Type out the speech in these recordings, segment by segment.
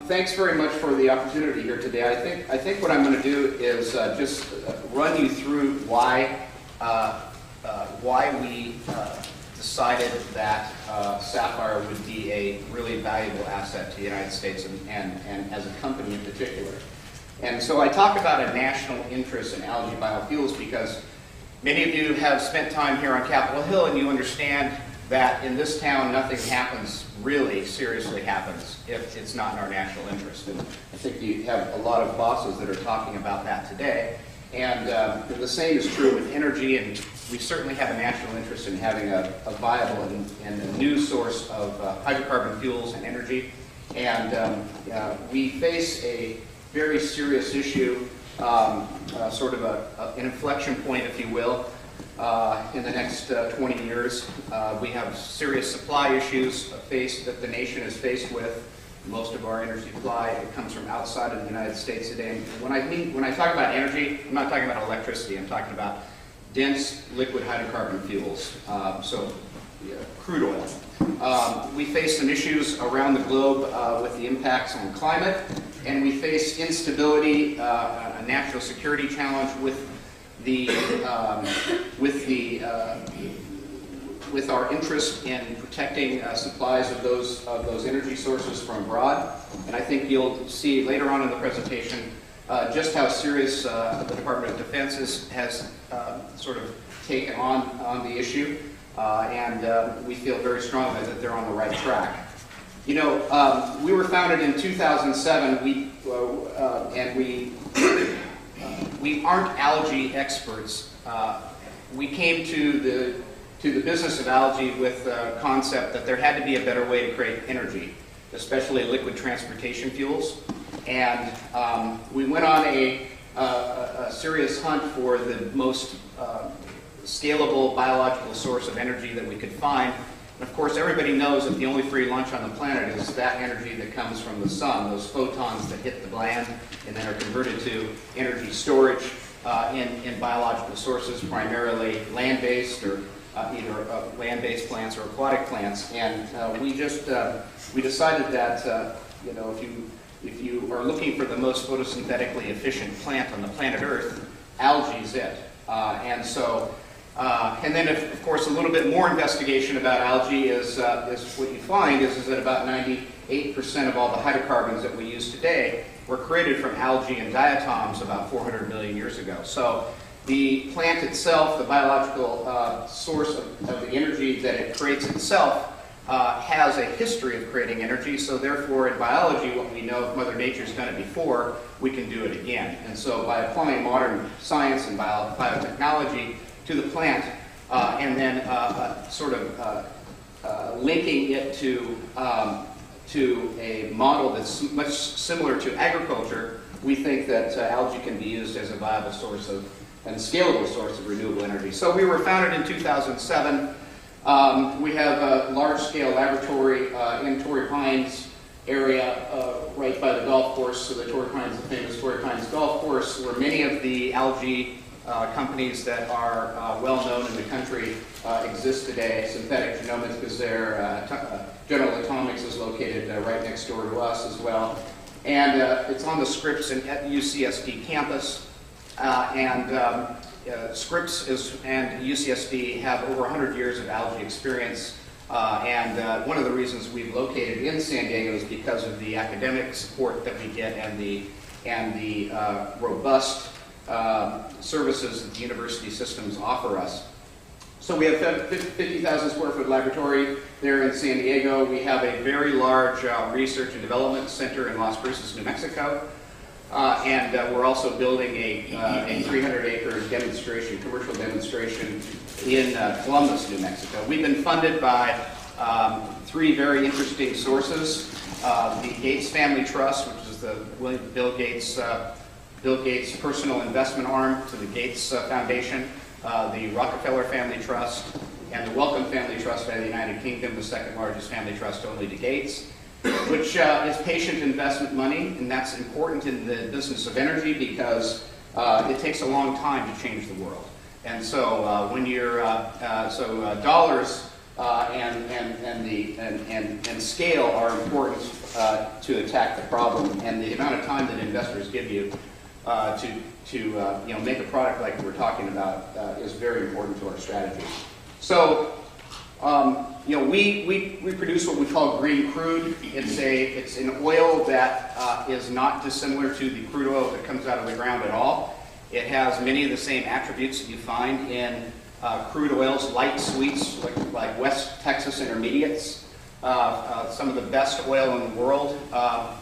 Thanks very much for the opportunity here today. I think what I'm going to do is just run you through why we decided that Sapphire would be a really valuable asset to the United States and as a company in particular. And so I talk about a national interest in algae biofuels because many of you have spent time here on Capitol Hill and you understand that in this town nothing happens, really seriously happens, if it's not in our national interest. And I think you have a lot of bosses that are talking about that today. And the same is true with energy, and we certainly have a national interest in having a viable and a new source of hydrocarbon fuels and energy. And we face a very serious issue, sort of an inflection point, if you will, in the next 20 years. We have serious supply issues that the nation is faced with. Most of our energy supply comes from outside of the United States today. And when I talk about energy, I'm not talking about electricity. I'm talking about dense liquid hydrocarbon fuels, so crude oil. We face some issues around the globe with the impacts on climate, and we face instability, a national security challenge with our interest in protecting supplies of those energy sources from abroad. And I think you'll see later on in the presentation just how serious the Department of Defense has sort of taken on the issue, and we feel very strongly that they're on the right track. You know, we were founded in 2007, and we aren't algae experts. We came to the business of algae with the concept that there had to be a better way to create energy, especially liquid transportation fuels. And we went on a serious hunt for the most scalable biological source of energy that we could find. And of course, everybody knows that the only free lunch on the planet is that energy that comes from the sun, those photons that hit the land and then are converted to energy storage in biological sources, primarily land-based or either land-based plants or aquatic plants. And we decided that you know, if you are looking for the most photosynthetically efficient plant on the planet Earth, algae is it. And then, of course, a little bit more investigation about algae is what you find is that about 98% of all the hydrocarbons that we use today were created from algae and diatoms about 400 million years ago. So the plant itself, the biological source of the energy that it creates itself, has a history of creating energy. So therefore, in biology, what we know, if Mother Nature's done it before, we can do it again. And so by applying modern science and biotechnology to the plant, and then sort of linking it to a model that's much similar to agriculture, we think that algae can be used as a viable source of and scalable source of renewable energy. So we were founded in 2007. We have a large-scale laboratory in Torrey Pines area, right by the golf course. So the Torrey Pines, the famous Torrey Pines golf course, where many of the algae companies that are well known in the country exist today. Synthetic Genomics is there. General Atomics is located right next door to us as well. And it's on the Scripps at UCSD campus. Scripps and UCSD have over 100 years of algae experience. And one of the reasons we've located in San Diego is because of the academic support that we get and the robust services that the university systems offer us. So we have a 50,000 square foot laboratory there in San Diego. We have a very large research and development center in Las Cruces, New Mexico. And we're also building a 300-acre demonstration, commercial demonstration in Columbus, New Mexico. We've been funded by three very interesting sources. The Gates Family Trust, which is the Bill Gates' personal investment arm to the Gates Foundation, the Rockefeller Family Trust, and the Wellcome Family Trust by the United Kingdom, the second largest family trust only to Gates, which is patient investment money, and that's important in the business of energy because it takes a long time to change the world. And so when you're dollars and scale are important to attack the problem. And the amount of time that investors give you to make a product like we're talking about is very important to our strategy. So, we produce what we call green crude. It's an oil that is not dissimilar to the crude oil that comes out of the ground at all. It has many of the same attributes that you find in crude oils, light sweets like West Texas Intermediates. Some of the best oil in the world are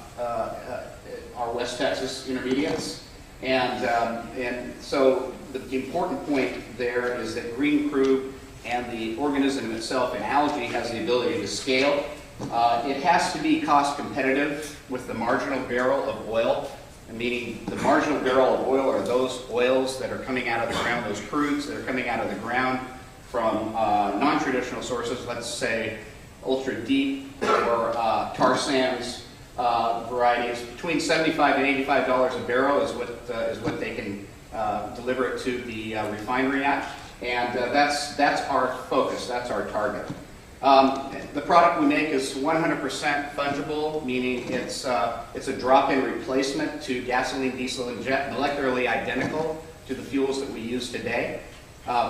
West Texas Intermediates. And so the important point there is that green crude and the organism itself in algae has the ability to scale. It has to be cost competitive with the marginal barrel of oil, meaning the marginal barrel of oil are those oils that are coming out of the ground, those crudes that are coming out of the ground from non-traditional sources, let's say ultra deep or tar sands varieties. Between $75 and $85 a barrel is what they can deliver it to the refinery at. And that's our focus, that's our target. The product we make is 100% fungible, meaning it's a drop-in replacement to gasoline, diesel, and jet, molecularly identical to the fuels that we use today.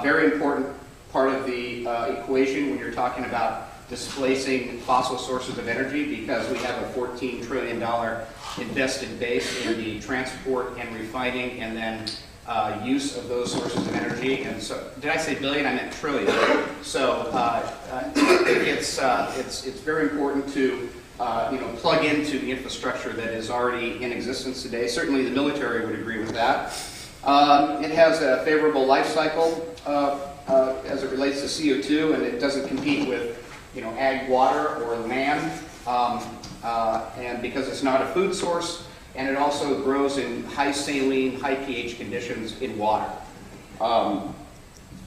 Very important part of the equation when you're talking about displacing fossil sources of energy, because we have a $14 trillion invested base in the transport and refining and then use of those sources of energy. And so, did I say billion? I meant trillion. So it's very important to plug into the infrastructure that is already in existence today. Certainly, the military would agree with that. It has a favorable life cycle as it relates to CO2, and it doesn't compete with ag water or land, and because it's not a food source. And it also grows in high saline, high pH conditions in water.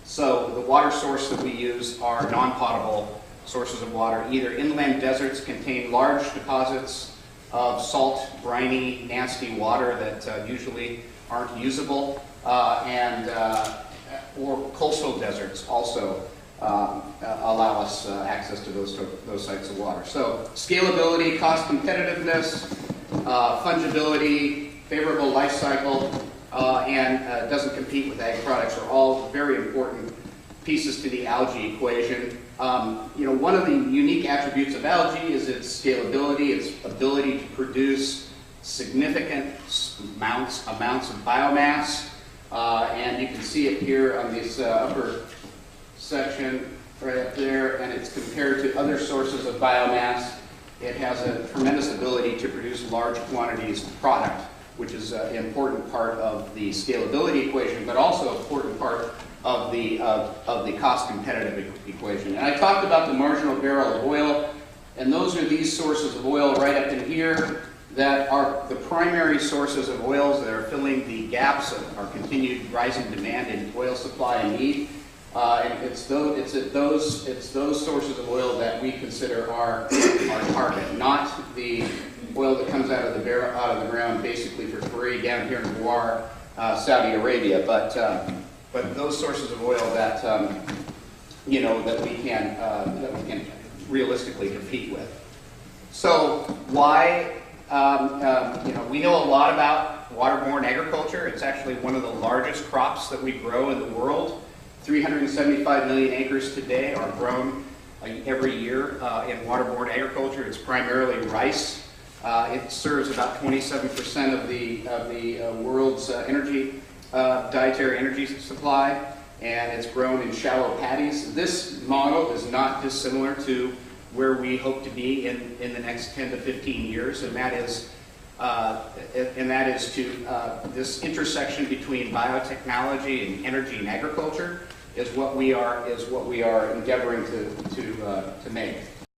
So the water source that we use are non-potable sources of water. Either inland deserts contain large deposits of salt, briny, nasty water that usually aren't usable, or coastal deserts also allow us access to those types of water. So scalability, cost competitiveness, fungibility, favorable life cycle, and doesn't compete with ag products are all very important pieces to the algae equation. One of the unique attributes of algae is its scalability, its ability to produce significant amounts of biomass, and you can see it here on this upper section right up there, and it's compared to other sources of biomass. It has a tremendous ability to produce large quantities of product, which is an important part of the scalability equation, but also an important part of the cost competitive equation. And I talked about the marginal barrel of oil, and those are these sources of oil right up in here that are the primary sources of oils that are filling the gaps of our continued rising demand in oil supply and need. And it's those sources of oil that we consider our target, not the oil that comes out of the ground basically for free down here in Guar, Saudi Arabia, but those sources of oil that that we can realistically compete with. So why? We know a lot about waterborne agriculture. It's actually one of the largest crops that we grow in the world. 375 million acres today are grown every year in waterborne agriculture. It's primarily rice. It serves about 27% of the world's dietary energy supply, and it's grown in shallow paddies. This model is not dissimilar to where we hope to be in the next 10 to 15 years, and that is this intersection between biotechnology and energy and agriculture is what we are endeavoring to make.